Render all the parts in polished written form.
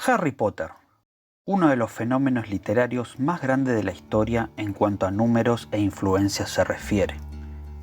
Harry Potter, uno de los fenómenos literarios más grandes de la historia en cuanto a números e influencias se refiere.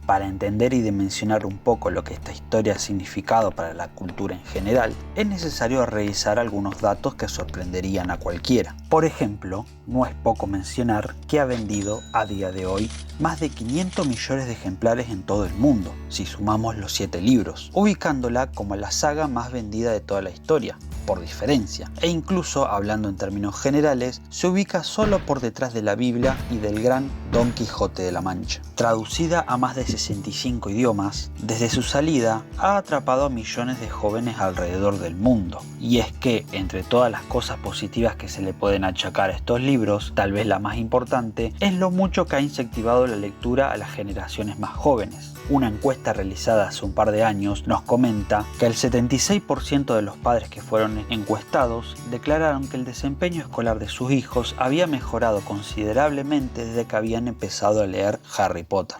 Para entender y dimensionar un poco lo que esta historia ha significado para la cultura en general, es necesario revisar algunos datos que sorprenderían a cualquiera. Por ejemplo, no es poco mencionar que ha vendido a día de hoy más de 500 millones de ejemplares en todo el mundo, si sumamos los 7 libros, ubicándola como la saga más vendida de toda la historia, por diferencia, e incluso, hablando en términos generales, se ubica solo por detrás de la Biblia y del gran Don Quijote de la Mancha. Traducida a más de 65 idiomas, desde su salida ha atrapado a millones de jóvenes alrededor del mundo. Y es que, entre todas las cosas positivas que se le pueden achacar a estos libros, tal vez la más importante es lo mucho que ha incentivado la lectura a las generaciones más jóvenes. Una encuesta realizada hace un par de años nos comenta que el 76% de los padres que fueron encuestados declararon que el desempeño escolar de sus hijos había mejorado considerablemente desde que habían empezado a leer Harry Potter.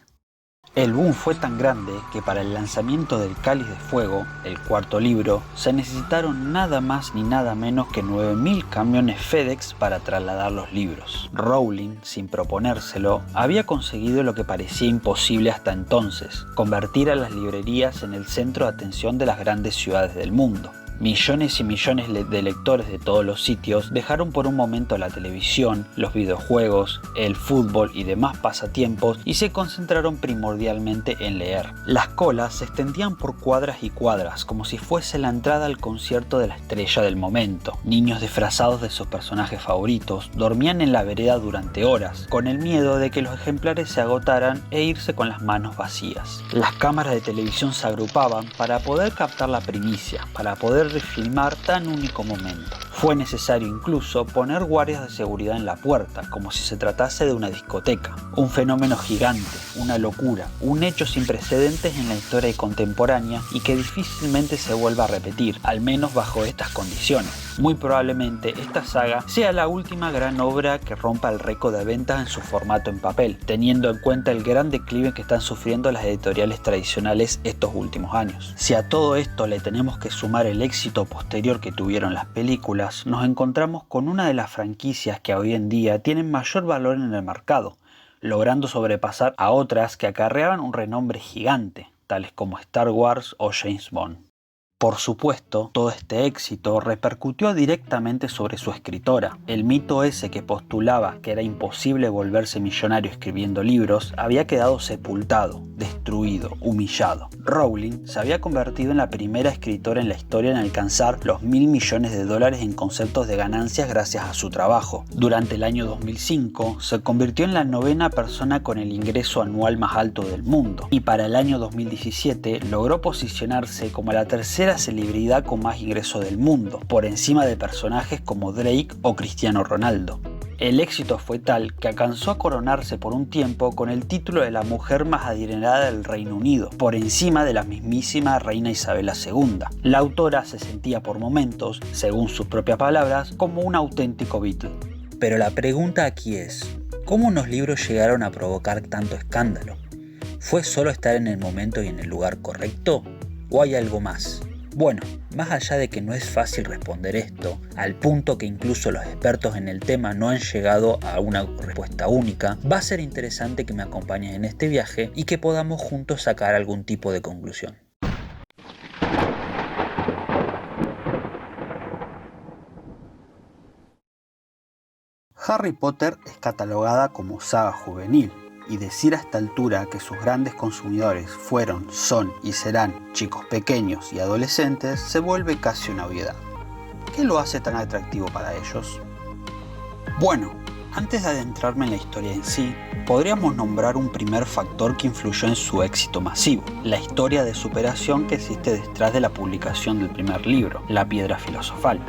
El boom fue tan grande que para el lanzamiento del Cáliz de Fuego, el cuarto libro, se necesitaron nada más ni nada menos que 9.000 camiones FedEx para trasladar los libros. Rowling, sin proponérselo, había conseguido lo que parecía imposible hasta entonces: convertir a las librerías en el centro de atención de las grandes ciudades del mundo. Millones y millones de lectores de todos los sitios dejaron por un momento la televisión, los videojuegos, el fútbol y demás pasatiempos y se concentraron primordialmente en leer. Las colas se extendían por cuadras y cuadras, como si fuese la entrada al concierto de la estrella del momento. Niños disfrazados de sus personajes favoritos dormían en la vereda durante horas, con el miedo de que los ejemplares se agotaran e irse con las manos vacías. Las cámaras de televisión se agrupaban para poder captar la primicia, para poder refilmar tan único momento. Fue necesario incluso poner guardias de seguridad en la puerta, como si se tratase de una discoteca. Un fenómeno gigante, una locura, un hecho sin precedentes en la historia contemporánea y que difícilmente se vuelva a repetir, al menos bajo estas condiciones. Muy probablemente esta saga sea la última gran obra que rompa el récord de ventas en su formato en papel, teniendo en cuenta el gran declive que están sufriendo las editoriales tradicionales estos últimos años. Si a todo esto le tenemos que sumar el éxito posterior que tuvieron las películas, nos encontramos con una de las franquicias que hoy en día tienen mayor valor en el mercado, logrando sobrepasar a otras que acarreaban un renombre gigante, tales como Star Wars o James Bond. Por supuesto, todo este éxito repercutió directamente sobre su escritora. El mito ese que postulaba que era imposible volverse millonario escribiendo libros había quedado sepultado, destruido, humillado. Rowling se había convertido en la primera escritora en la historia en alcanzar los $1.000 millones en conceptos de ganancias gracias a su trabajo. Durante el año 2005 se convirtió en la 9ª persona con el ingreso anual más alto del mundo y para el año 2017 logró posicionarse como la tercera celebridad con más ingreso del mundo, por encima de personajes como Drake o Cristiano Ronaldo. El éxito fue tal que alcanzó a coronarse por un tiempo con el título de la mujer más adinerada del Reino Unido, por encima de la mismísima reina Isabel II. La autora se sentía por momentos, según sus propias palabras, como un auténtico Beatle. Pero la pregunta aquí es, ¿cómo unos libros llegaron a provocar tanto escándalo? ¿Fue solo estar en el momento y en el lugar correcto? ¿O hay algo más? Bueno, más allá de que no es fácil responder esto, al punto que incluso los expertos en el tema no han llegado a una respuesta única, va a ser interesante que me acompañes en este viaje y que podamos juntos sacar algún tipo de conclusión. Harry Potter es catalogada como saga juvenil, y decir a esta altura que sus grandes consumidores fueron, son y serán chicos pequeños y adolescentes se vuelve casi una obviedad. ¿Qué lo hace tan atractivo para ellos? Bueno, antes de adentrarme en la historia en sí, podríamos nombrar un primer factor que influyó en su éxito masivo: la historia de superación que existe detrás de la publicación del primer libro, La Piedra Filosofal.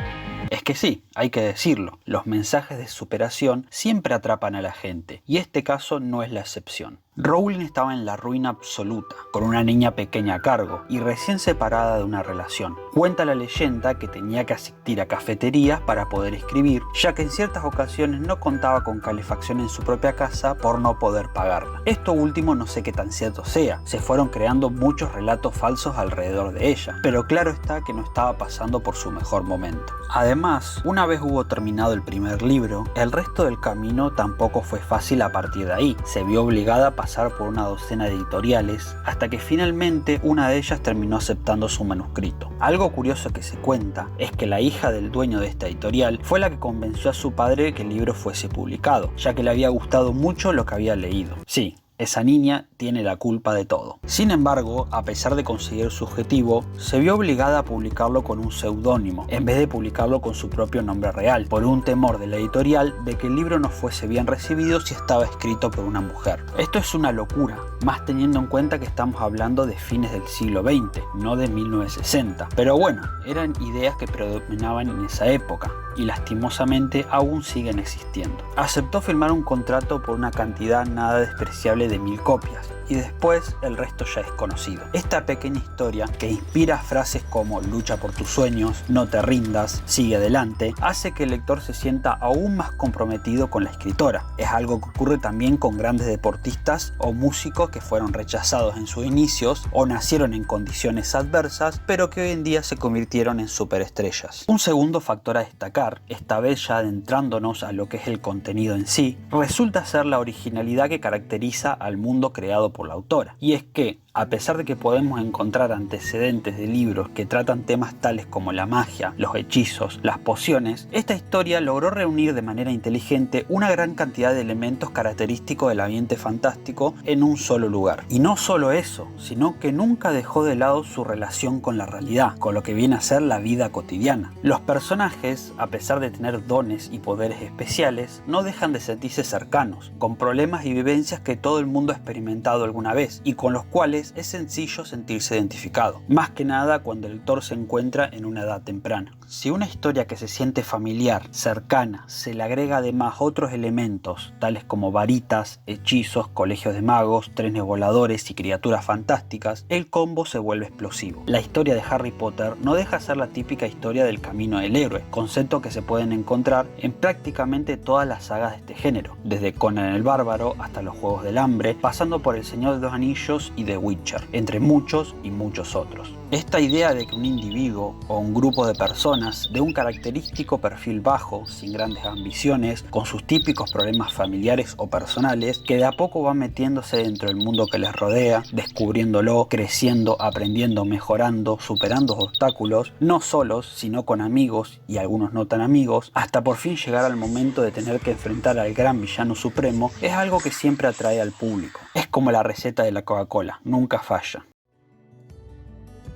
Es que sí, hay que decirlo, los mensajes de superación siempre atrapan a la gente, y este caso no es la excepción. Rowling estaba en la ruina absoluta, con una niña pequeña a cargo y recién separada de una relación. Cuenta la leyenda que tenía que asistir a cafeterías para poder escribir, ya que en ciertas ocasiones no contaba con calefacción en su propia casa por no poder pagarla. Esto último no sé qué tan cierto sea, se fueron creando muchos relatos falsos alrededor de ella, pero claro está que no estaba pasando por su mejor momento. Además, una vez hubo terminado el primer libro, el resto del camino tampoco fue fácil a partir de ahí. Se vio obligada a pasar por una docena de editoriales, hasta que finalmente una de ellas terminó aceptando su manuscrito. Algo curioso que se cuenta es que la hija del dueño de esta editorial fue la que convenció a su padre que el libro fuese publicado, ya que le había gustado mucho lo que había leído. Sí, esa niña tiene la culpa de todo. Sin embargo, a pesar de conseguir su objetivo, se vio obligada a publicarlo con un seudónimo, en vez de publicarlo con su propio nombre real, por un temor de la editorial de que el libro no fuese bien recibido si estaba escrito por una mujer. Esto es una locura, más teniendo en cuenta que estamos hablando de fines del siglo XX, no de 1960. Pero bueno, eran ideas que predominaban en esa época, y lastimosamente aún siguen existiendo. Aceptó firmar un contrato por una cantidad nada despreciable de 1000 copias, y después el resto ya es conocido. Esta pequeña historia, que inspira frases como lucha por tus sueños, no te rindas, sigue adelante, hace que el lector se sienta aún más comprometido con la escritora. Es algo que ocurre también con grandes deportistas o músicos que fueron rechazados en sus inicios o nacieron en condiciones adversas, pero que hoy en día se convirtieron en superestrellas. Un segundo factor a destacar, esta vez ya adentrándonos a lo que es el contenido en sí, resulta ser la originalidad que caracteriza al mundo creado por la autora. Y es que, a pesar de que podemos encontrar antecedentes de libros que tratan temas tales como la magia, los hechizos, las pociones, esta historia logró reunir de manera inteligente una gran cantidad de elementos característicos del ambiente fantástico en un solo lugar. Y no solo eso, sino que nunca dejó de lado su relación con la realidad, con lo que viene a ser la vida cotidiana. Los personajes, a pesar de tener dones y poderes especiales, no dejan de sentirse cercanos, con problemas y vivencias que todo el mundo ha experimentado alguna vez y con los cuales es sencillo sentirse identificado, más que nada cuando el lector se encuentra en una edad temprana. Si una historia que se siente familiar, cercana, se le agrega además otros elementos, tales como varitas, hechizos, colegios de magos, trenes voladores y criaturas fantásticas, el combo se vuelve explosivo. La historia de Harry Potter no deja de ser la típica historia del camino del héroe, concepto que se pueden encontrar en prácticamente todas las sagas de este género, desde Conan el Bárbaro hasta los Juegos del Hambre, pasando por El Señor de los Anillos y The Witcher, entre muchos y muchos otros. Esta idea de que un individuo o un grupo de personas de un característico perfil bajo, sin grandes ambiciones, con sus típicos problemas familiares o personales, que de a poco van metiéndose dentro del mundo que les rodea, descubriéndolo, creciendo, aprendiendo, mejorando, superando obstáculos, no solos, sino con amigos y algunos no tan amigos, hasta por fin llegar al momento de tener que enfrentar al gran villano supremo, es algo que siempre atrae al público. Es como la receta de la Coca-Cola, nunca falla.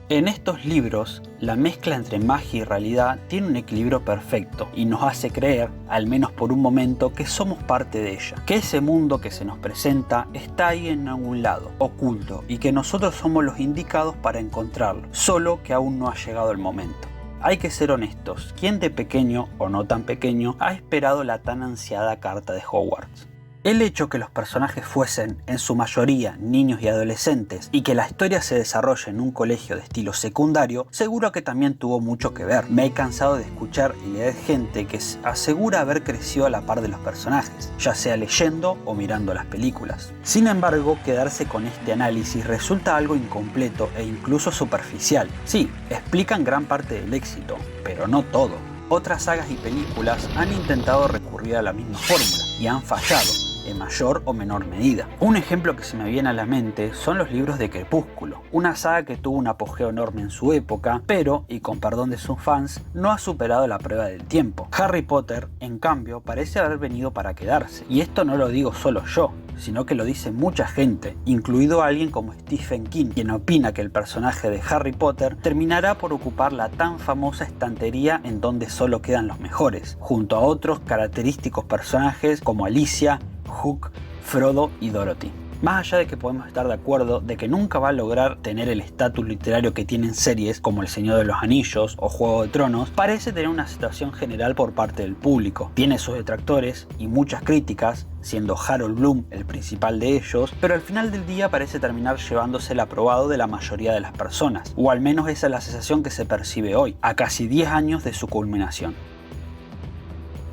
En estos libros, la mezcla entre magia y realidad tiene un equilibrio perfecto y nos hace creer, al menos por un momento, que somos parte de ella, que ese mundo que se nos presenta está ahí en algún lado, oculto, y que nosotros somos los indicados para encontrarlo, solo que aún no ha llegado el momento. Hay que ser honestos, ¿quién de pequeño o no tan pequeño ha esperado la tan ansiada carta de Hogwarts? El hecho que los personajes fuesen, en su mayoría, niños y adolescentes y que la historia se desarrolle en un colegio de estilo secundario, seguro que también tuvo mucho que ver. Me he cansado de escuchar y leer gente que asegura haber crecido a la par de los personajes, ya sea leyendo o mirando las películas. Sin embargo, quedarse con este análisis resulta algo incompleto e incluso superficial. Sí, explican gran parte del éxito, pero no todo. Otras sagas y películas han intentado recurrir a la misma fórmula y han fallado, en mayor o menor medida. Un ejemplo que se me viene a la mente son los libros de Crepúsculo, una saga que tuvo un apogeo enorme en su época, pero, y con perdón de sus fans, no ha superado la prueba del tiempo. Harry Potter, en cambio, parece haber venido para quedarse, y esto no lo digo solo yo, sino que lo dice mucha gente, incluido alguien como Stephen King, quien opina que el personaje de Harry Potter terminará por ocupar la tan famosa estantería en donde solo quedan los mejores, junto a otros característicos personajes como Alicia, Hook, Frodo y Dorothy. Más allá de que podemos estar de acuerdo de que nunca va a lograr tener el estatus literario que tienen series como El Señor de los Anillos o Juego de Tronos, parece tener una aceptación general por parte del público. Tiene sus detractores y muchas críticas, siendo Harold Bloom el principal de ellos, pero al final del día parece terminar llevándose el aprobado de la mayoría de las personas, o al menos esa es la sensación que se percibe hoy, a casi 10 años de su culminación.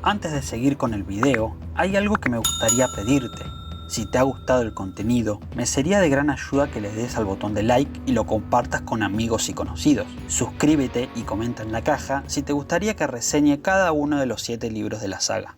Antes de seguir con el video, hay algo que me gustaría pedirte. Si te ha gustado el contenido, me sería de gran ayuda que les des al botón de like y lo compartas con amigos y conocidos. Suscríbete y comenta en la caja si te gustaría que reseñe cada uno de los 7 libros de la saga.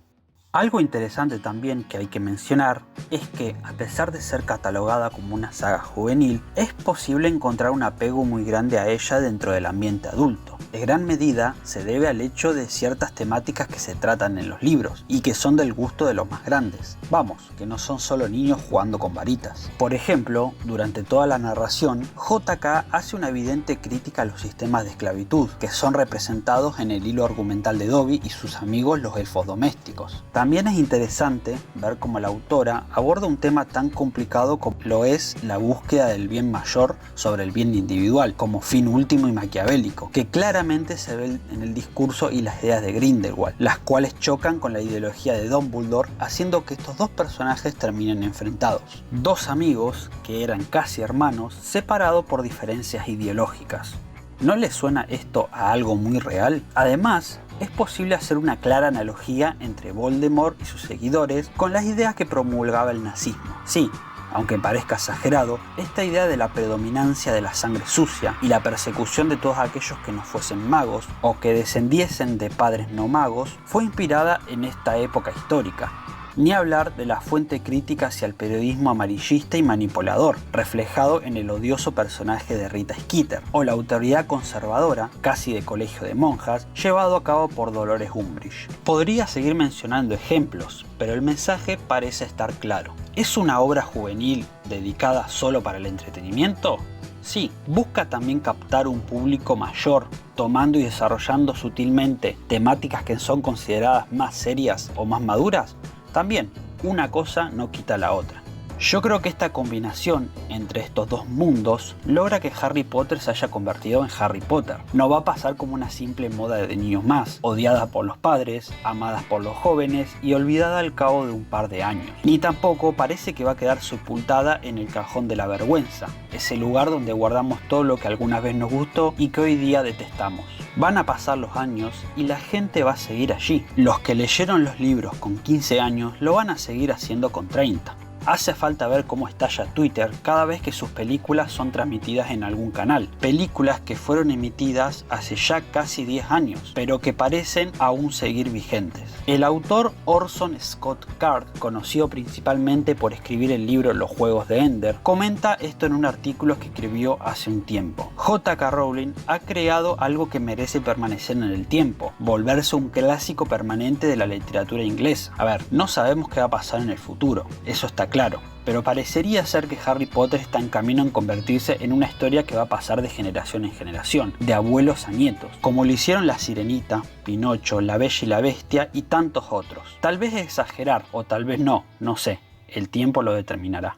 Algo interesante también que hay que mencionar es que, a pesar de ser catalogada como una saga juvenil, es posible encontrar un apego muy grande a ella dentro del ambiente adulto. En gran medida se debe al hecho de ciertas temáticas que se tratan en los libros y que son del gusto de los más grandes. Vamos, que no son solo niños jugando con varitas. Por ejemplo, durante toda la narración, JK hace una evidente crítica a los sistemas de esclavitud, que son representados en el hilo argumental de Dobby y sus amigos los elfos domésticos. También es interesante ver cómo la autora aborda un tema tan complicado como lo es la búsqueda del bien mayor sobre el bien individual, como fin último y maquiavélico, que claramente se ve en el discurso y las ideas de Grindelwald, las cuales chocan con la ideología de Dumbledore, haciendo que estos dos personajes terminen enfrentados. Dos amigos que eran casi hermanos, separados por diferencias ideológicas. ¿No les suena esto a algo muy real? Además, es posible hacer una clara analogía entre Voldemort y sus seguidores con las ideas que promulgaba el nazismo. Sí, aunque parezca exagerado, esta idea de la predominancia de la sangre sucia y la persecución de todos aquellos que no fuesen magos o que descendiesen de padres no magos fue inspirada en esta época histórica. Ni hablar de la fuente crítica hacia el periodismo amarillista y manipulador, reflejado en el odioso personaje de Rita Skeeter, o la autoridad conservadora, casi de colegio de monjas, llevado a cabo por Dolores Umbridge. Podría seguir mencionando ejemplos, pero el mensaje parece estar claro. ¿Es una obra juvenil dedicada solo para el entretenimiento? Sí, busca también captar un público mayor, tomando y desarrollando sutilmente temáticas que son consideradas más serias o más maduras. También, una cosa no quita la otra. Yo creo que esta combinación entre estos dos mundos logra que Harry Potter se haya convertido en Harry Potter. No va a pasar como una simple moda de niños más, odiada por los padres, amada por los jóvenes y olvidada al cabo de un par de años. Ni tampoco parece que va a quedar sepultada en el cajón de la vergüenza, ese lugar donde guardamos todo lo que alguna vez nos gustó y que hoy día detestamos. Van a pasar los años y la gente va a seguir allí. Los que leyeron los libros con 15 años lo van a seguir haciendo con 30. Hace falta ver cómo estalla Twitter cada vez que sus películas son transmitidas en algún canal. Películas que fueron emitidas hace ya casi 10 años, pero que parecen aún seguir vigentes. El autor Orson Scott Card, conocido principalmente por escribir el libro Los Juegos de Ender, comenta esto en un artículo que escribió hace un tiempo. J.K. Rowling ha creado algo que merece permanecer en el tiempo, volverse un clásico permanente de la literatura inglesa. A ver, no sabemos qué va a pasar en el futuro, eso está claro, pero parecería ser que Harry Potter está en camino en convertirse en una historia que va a pasar de generación en generación, de abuelos a nietos, como lo hicieron La Sirenita, Pinocho, La Bella y la Bestia y tantos otros. Tal vez es exagerar, o tal vez no sé, el tiempo lo determinará.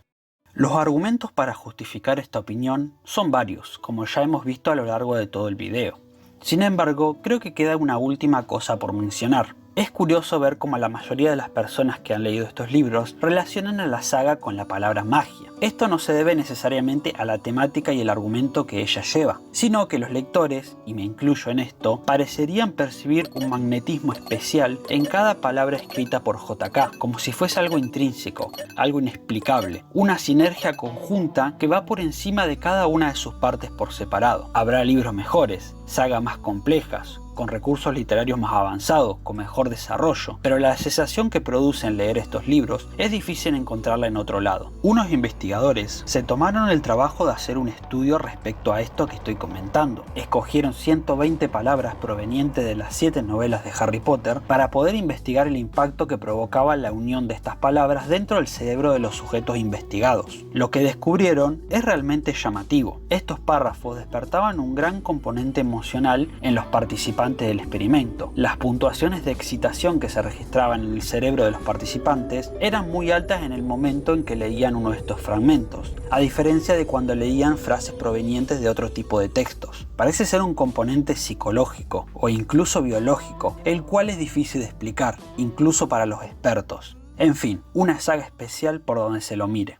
Los argumentos para justificar esta opinión son varios, como ya hemos visto a lo largo de todo el video. Sin embargo, creo que queda una última cosa por mencionar. Es curioso ver cómo la mayoría de las personas que han leído estos libros relacionan a la saga con la palabra magia. Esto no se debe necesariamente a la temática y el argumento que ella lleva, sino que los lectores, y me incluyo en esto, parecerían percibir un magnetismo especial en cada palabra escrita por JK, como si fuese algo intrínseco, algo inexplicable, una sinergia conjunta que va por encima de cada una de sus partes por separado. Habrá libros mejores, sagas más complejas, con recursos literarios más avanzados, con mejor desarrollo, pero la sensación que producen leer estos libros es difícil encontrarla en otro lado. Unos investigadores se tomaron el trabajo de hacer un estudio respecto a esto que estoy comentando. Escogieron 120 palabras provenientes de las 7 novelas de Harry Potter para poder investigar el impacto que provocaba la unión de estas palabras dentro del cerebro de los sujetos investigados. Lo que descubrieron es realmente llamativo. Estos párrafos despertaban un gran componente emocional en los participantes participante del experimento. Las puntuaciones de excitación que se registraban en el cerebro de los participantes eran muy altas en el momento en que leían uno de estos fragmentos, a diferencia de cuando leían frases provenientes de otro tipo de textos. Parece ser un componente psicológico o incluso biológico, el cual es difícil de explicar, incluso para los expertos. En fin, una saga especial por donde se lo mire.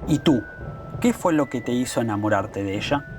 ¿Y tú? ¿Qué fue lo que te hizo enamorarte de ella?